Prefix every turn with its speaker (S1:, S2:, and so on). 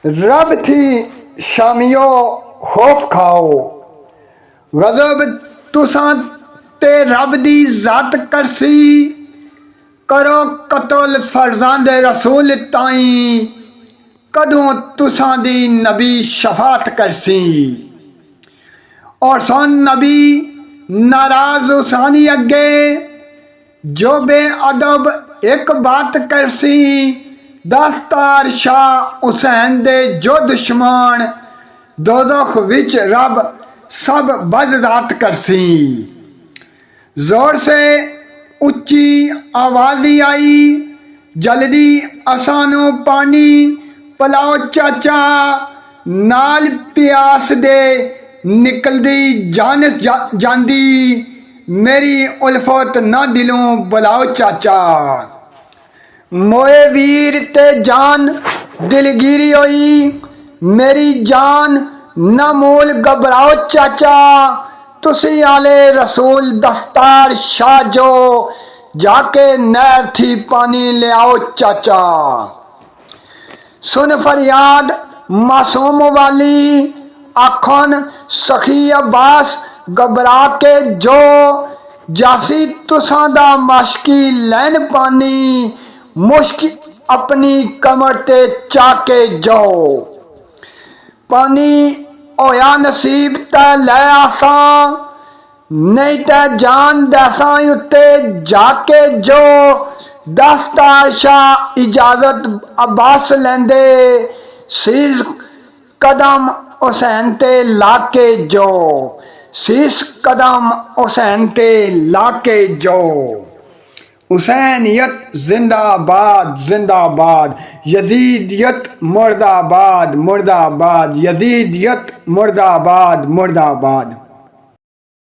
S1: रब थी शामियो खौफ खाओ गजब तुसां ते रब दी ज़ात करसी करो कतल फरजांद रसूल ताई कदों तुसां दी नबी शफात करसी और सन नबी नाराज हुसैनी अगे जो बेअदब एक बात करसी दस्तार शाह हुसैन दे जो दुश्मन दोज़ख विच रब सब बजदात करसी। जोर से उच्ची आवाज़ी आई जल्दी असानो पानी पिलाओ चाचा नाल प्यास दे निकलदी जान जांदी मेरी उल्फत ना दिलों बुलाओ चाचा। मोए वीर ते जान दिलगिरी होई मेरी जान न मोल घबराओ चाचा तुसी आले रसूल दस्तार शाह जो जाके नहर थी पानी ले आओ चाचा। सुन फरियाद मासूम वाली आखन सखी अब्बास घबरा के जो जासी तुसां दा माशकी लैन पानी मुश्क अपनी कमर ते चाके जाओ पानी होया नसीब ते लै आसा नहीं ते जान दसा उत्ते जाके जो दस्तार शाह इजाजत अब्बास लेंदे शीश कदम हुसैन ते लाके जो शीश कदम हुसैन ते लाके जो। हुसैनियत जिंदाबाद जिंदाबाद यजीदियत मुर्दाबाद मुर्दाबाद यजीदियत मुर्दाबाद मुर्दाबाद।